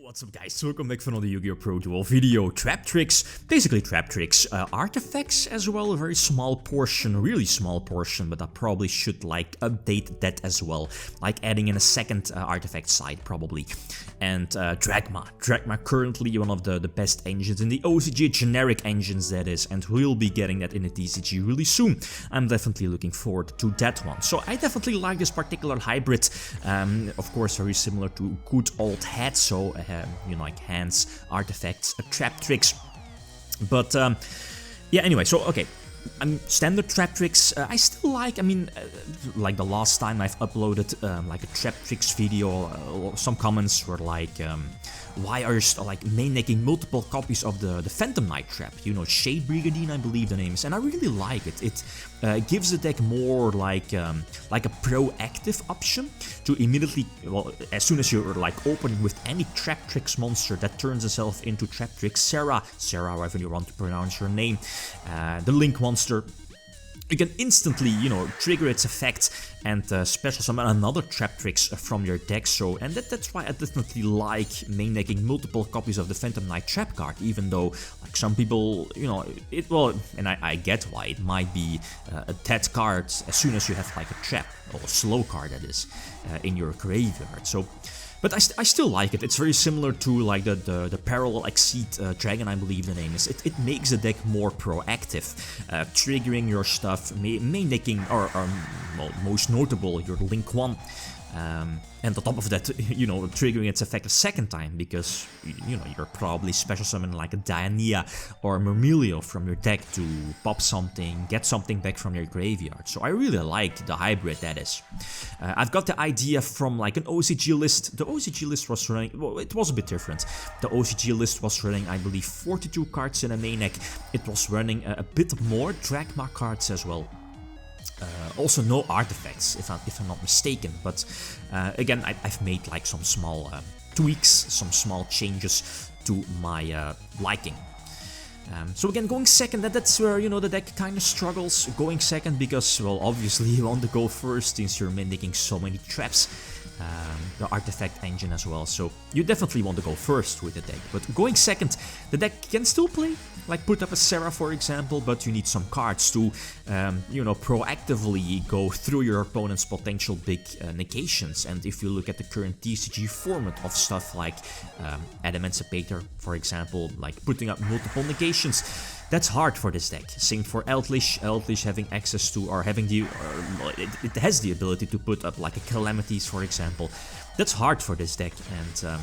What's up guys, welcome back for another Yu-Gi-Oh! Pro Duel video. Traptrix, basically Traptrix, artifacts as well, a very small portion, really small portion, but I probably should like update that as well, like adding in a second artifact side probably. And Dragma currently one of the best engines in the OCG, generic engines that is, and we'll be getting that in the TCG really soon. I'm definitely looking forward to that one. So I definitely like this particular hybrid, of course very similar to good old head, so you know, like hands, artifacts, Traptrix. But yeah, anyway, so okay, standard Traptrix, I still like, like the last time I've uploaded like a Traptrix video, some comments were like, why are you like making multiple copies of the Phantom Knight trap, you know, Shade Brigandine I believe the name is, and I really like it. It gives the deck more like a proactive option to immediately, well, as soon as you're like opening with any Traptrix monster that turns itself into Traptrix, Sarah, however you want to pronounce your name, the Link monster, you can instantly, you know, trigger its effect and special summon another Traptrix from your deck. So, and that's why I definitely like making multiple copies of the Phantom Knight trap card, even though like some people, you know, and I get why it might be a dead card as soon as you have like a trap, or a slow card that is, in your graveyard. So, but I still like it. It's very similar to like the Parallel Exceed Dragon, I believe the name is. It makes the deck more proactive, triggering your stuff, making, or well, most notable, your Link 1. And on top of that, you know, triggering its effect a second time, because, you know, you're probably special summoning like a Diania or Murmilio from your deck to pop something, get something back from your graveyard. So I really like the hybrid that is. I've got the idea from like an OCG list. The OCG list was running, well, it was a bit different. The OCG list was running, I believe, 42 cards in a main deck. It was running a bit more Dragma cards as well. Also no artifacts, if I'm not mistaken, but again, I've made like some small tweaks, some small changes to my liking. So again, going second, that's where, you know, the deck kind of struggles going second, because, well, obviously you want to go first since you're making so many traps, the artifact engine as well, so you definitely want to go first with the deck. But going second, the deck can still play, like put up a Sarah for example, but you need some cards to, you know, proactively go through your opponent's potential big negations. And if you look at the current TCG format of stuff like Emancipator, for example, like putting up multiple negations, that's hard for this deck. Same for Eldritch having access to, or having the, it has the ability to put up like a Calamities, for example. That's hard for this deck, and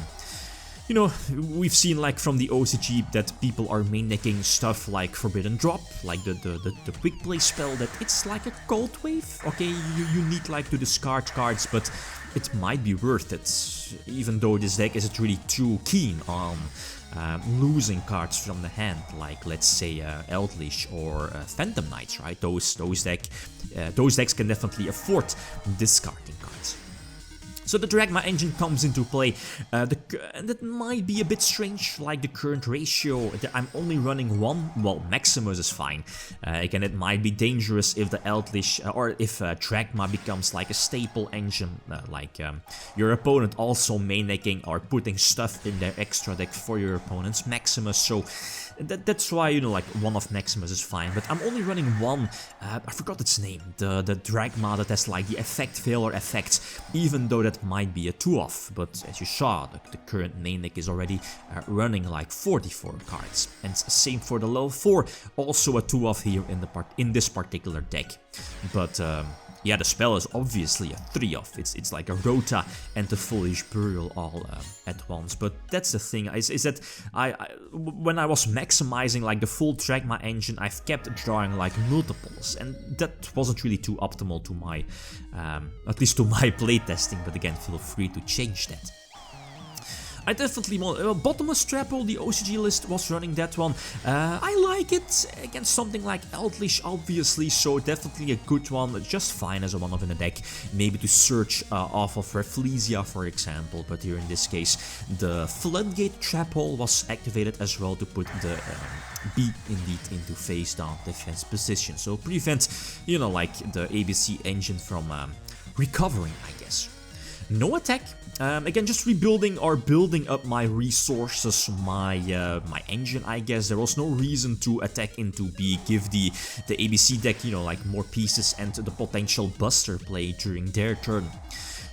you know, we've seen like from the OCG that people are making stuff like Forbidden Drop, like the quick play spell, that it's like a cold wave. Okay, you need like to discard cards, but it might be worth it, even though this deck isn't really too keen on losing cards from the hand, like let's say Eldritch or Phantom Knights, right? Those decks can definitely afford discarding cards. So the Dragma engine comes into play, and that might be a bit strange, like the current ratio. I'm only running one, well, Maximus is fine. Again, it might be dangerous if the Eldritch, or if Dragma becomes like a staple engine, like your opponent also making or putting stuff in their extra deck for your opponent's Maximus, so that's why, you know, like one of Maximus is fine, but I'm only running one, I forgot its name, the Dragma that has like the effect failure effect, even though that might be a 2-off, but as you saw, the current main deck is already running like 44 cards, and same for the level 4, also a 2-off here in this particular deck, but yeah, the spell is obviously a 3-off. It's like a Rota and the Foolish Burial all at once. But that's the thing, is that when I was maximizing like the full Dragma engine, I've kept drawing like multiples, and that wasn't really too optimal to my, at least to my playtesting. But again, feel free to change that. I definitely want, Bottomless Trapple, the OCG list was running that one. I like it against something like Eldritch, obviously, so definitely a good one, just fine as a one-off in the deck. Maybe to search off of Rafflesia, for example, but here in this case, the Floodgate Trap Hole was activated as well to put the B indeed into face down defense position. So prevent, you know, like the ABC engine from recovering, I guess. No attack. Again, just rebuilding or building up my resources, my engine, I guess. There was no reason to attack into B, give the ABC deck, you know, like more pieces and the potential buster play during their turn.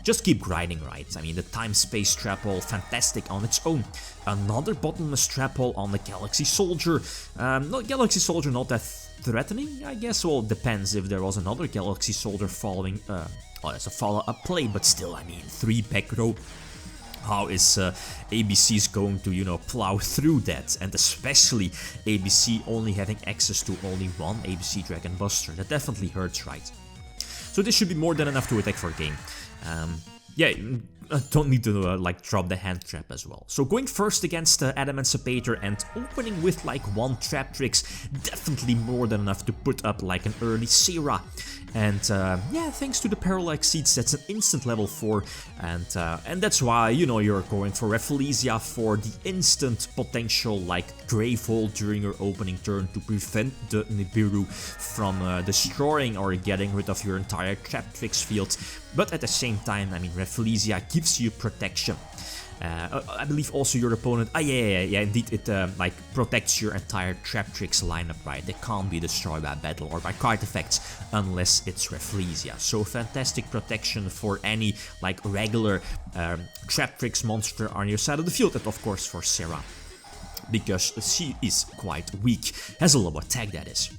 Just keep grinding, right? I mean, the time-space trap hole, fantastic on its own. Another bottomless trap hole on the Galaxy Soldier. Galaxy Soldier not that threatening, I guess. Well, it depends if there was another Galaxy Soldier following... well, that's a follow-up play, but still, I mean, 3 back row. How is ABC's going to, you know, plow through that? And especially ABC only having access to only one ABC Dragon Buster. That definitely hurts, right? So this should be more than enough to attack for game. Yeah, I don't need to like drop the hand trap as well. So going first against Adamantipator and opening with like 1 Traptrix, definitely more than enough to put up like an early Sera. And yeah, thanks to the Parallax Seeds, that's an instant level 4, and that's why, you know, you're going for Rafflesia for the instant potential like Grave Hole during your opening turn to prevent the Nibiru from destroying or getting rid of your entire Traptrix field. But at the same time, I mean, Rafflesia gives you protection. I believe also your opponent, yeah, indeed, it like protects your entire Traptrix lineup, right? They can't be destroyed by battle or by card effects unless it's Rafflesia. So fantastic protection for any like regular Traptrix monster on your side of the field, and of course for Sera, because she is quite weak, has a low attack, that is.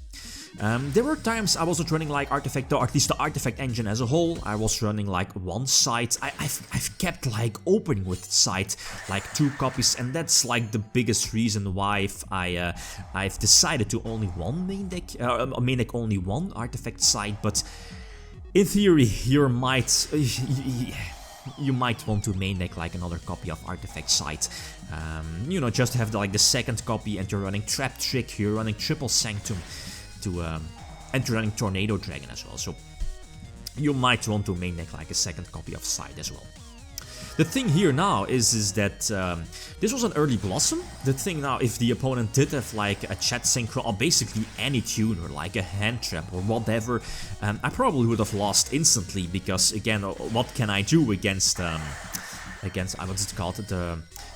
There were times I wasn't running like Artifact, or at least the Artifact engine as a whole. I was running like 1 side. I've kept like opening with side like 2 copies, and that's like the biggest reason why I've decided to only one main deck only 1 Artifact side. But in theory, you might want to main deck like another copy of Artifact side. You know, just have like the second copy, and you're running Traptrix, you're running Triple Sanctum. And running Tornado Dragon as well, so you might want to main deck like a second copy of side as well. The thing here now is that this was an early Blossom. The thing now, if the opponent did have like a chat synchro or basically any tuner, like a hand trap or whatever, I probably would have lost instantly, because again, what can I do against what's it called,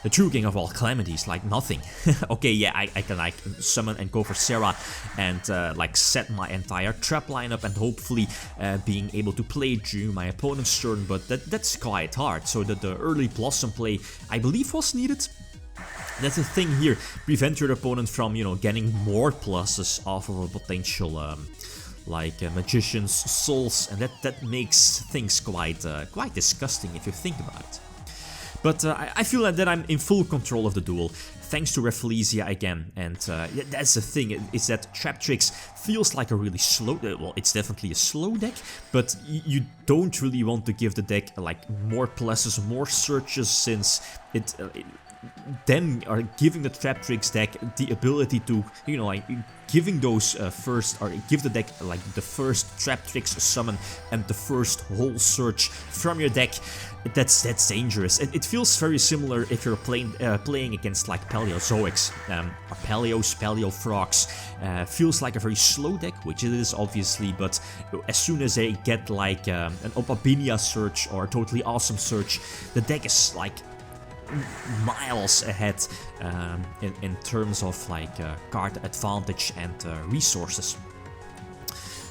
the True King of all calamities? Like nothing. Okay, yeah, I can like summon and go for Sera and like set my entire trap lineup and hopefully being able to play during my opponent's turn, but that's quite hard. So the early Blossom play, I believe, was needed. That's the thing here, prevent your opponent from, you know, getting more pluses off of a potential like Magician's Souls, and that makes things quite disgusting if you think about it. But I feel that I'm in full control of the duel, thanks to Rafflesia again, and that's the thing, is that Traptrix feels like a really slow, well, it's definitely a slow deck, but you don't really want to give the deck like more pluses, more searches, since it then are giving the Traptrix deck the ability to, you know, like giving those first, or give the deck like the first Traptrix summon and the first whole search from your deck. That's dangerous. It feels very similar if you're playing against like Paleozoics or Paleofrogs. Feels like a very slow deck, which it is obviously, but as soon as they get like an Opabinia search or a totally awesome search, the deck is like miles ahead in terms of like card advantage and resources.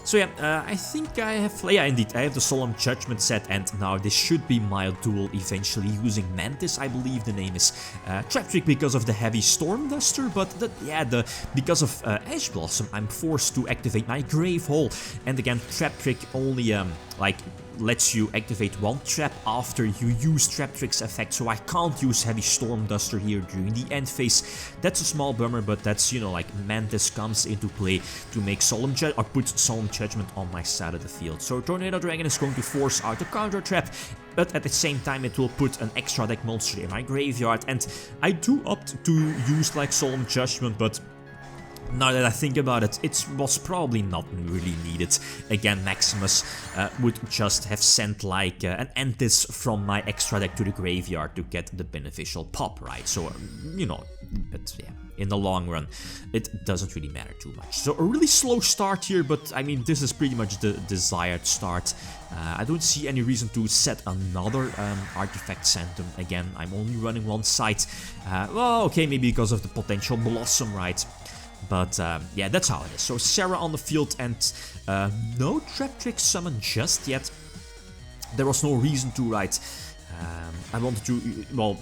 So yeah, I think I have, yeah, indeed, I have the Solemn Judgment set, and now this should be my duel eventually using Mantis, I believe the name is. Traptrix because of the heavy Storm Duster, but because of Ash Blossom, I'm forced to activate my Grave Hole, and again, Traptrix only like lets you activate 1 trap after you use Traptrix effect, so I can't use Heavy Storm Duster here during the end phase. That's a small bummer, but that's, you know, like Mantis comes into play to make put Solemn Judgment on my side of the field. So Tornado Dragon is going to force out a counter trap, but at the same time it will put an extra deck monster in my graveyard, and I do opt to use like Solemn Judgment, but Now that I think about it, it was probably not really needed. Again, Maximus would just have sent like an Antis from my extra deck to the graveyard to get the beneficial pop, right? So, you know, but yeah, in the long run, it doesn't really matter too much. So a really slow start here, but I mean, this is pretty much the desired start. I don't see any reason to set another Artifact Sanctum. Again, I'm only running one site. Well, okay, maybe because of the potential Blossom, right? But yeah, that's how it is. So Sarah on the field and no Traptrix summon just yet. There was no reason to, right? I wanted to, well,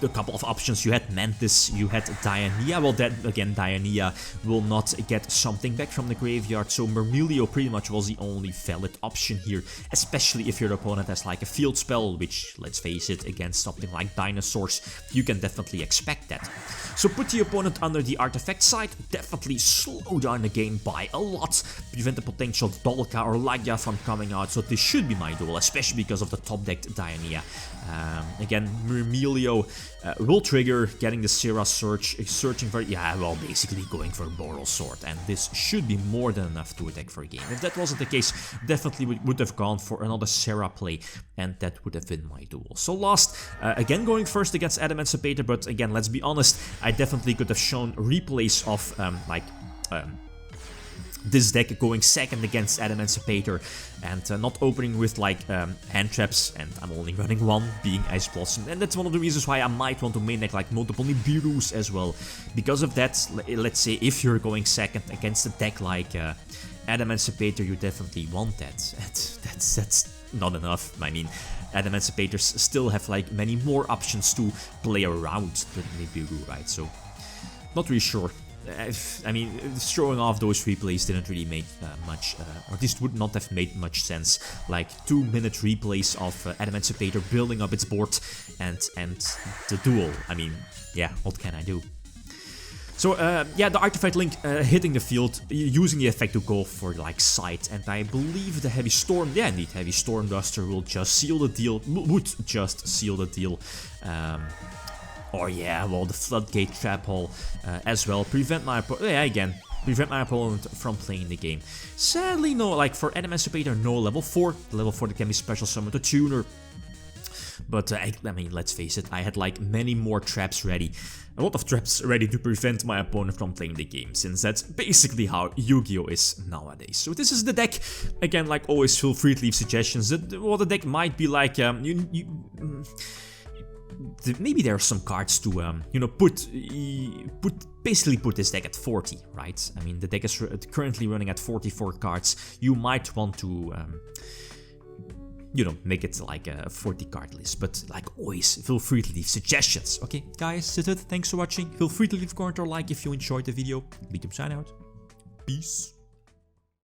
a couple of options. You had Mantis, you had Diania. Well, then again, Diania will not get something back from the graveyard, so Myrmilio pretty much was the only valid option here, especially if your opponent has like a field spell, which, let's face it, against something like dinosaurs, you can definitely expect that. So put the opponent under the artifact side, definitely slow down the game by a lot, prevent the potential Dolka or Lagya from coming out, so this should be my duel, especially because of the top decked Diania. Again, Myrmilio will trigger, getting the Sera Search, searching for, yeah, well, basically going for Boral Sword, and this should be more than enough to attack for a game. If that wasn't the case, definitely would have gone for another Sera play, and that would have been my duel. So lost, again going first against Emancipator, but again, let's be honest, I definitely could have shown replays of, this deck going second against Emancipator and not opening with like hand traps, and I'm only running one, being Ice Blossom, and that's one of the reasons why I might want to main deck like multiple Nibirus as well. Because of that, let's say if you're going second against a deck like Emancipator, you definitely want that. That's not enough. I mean, Emancipators still have like many more options to play around the Nibiru, right? So not really sure. I mean, throwing off those replays didn't really make much, or at least would not have made much sense. Like 2-minute replays of Emancipator building up its board and the duel. I mean, yeah, what can I do? So, yeah, the Artifact Link hitting the field, using the effect to go for, like, sight, and I believe the Heavy Storm, yeah, indeed, Heavy Storm Duster will just seal the deal, would just seal the deal. Or yeah, well, the Floodgate Trap Hole as well, prevent my opponent from playing the game. Sadly, no, like, for Emancipator, no level 4, the level 4 that can be special summoned to Tuner. But, I mean, let's face it, I had like many more traps ready. A lot of traps ready to prevent my opponent from playing the game, since that's basically how Yugioh is nowadays. So this is the deck. Again, like always, feel free to leave suggestions. What the deck might be like, maybe there are some cards to, you know, basically put this deck at 40, right? I mean, the deck is currently running at 44 cards. You might want to, you know, make it like a 40 card list, but like always, feel free to leave suggestions. Okay, guys, that's it. Thanks for watching. Feel free to leave a comment or like if you enjoyed the video. YgoPro sign out. Peace.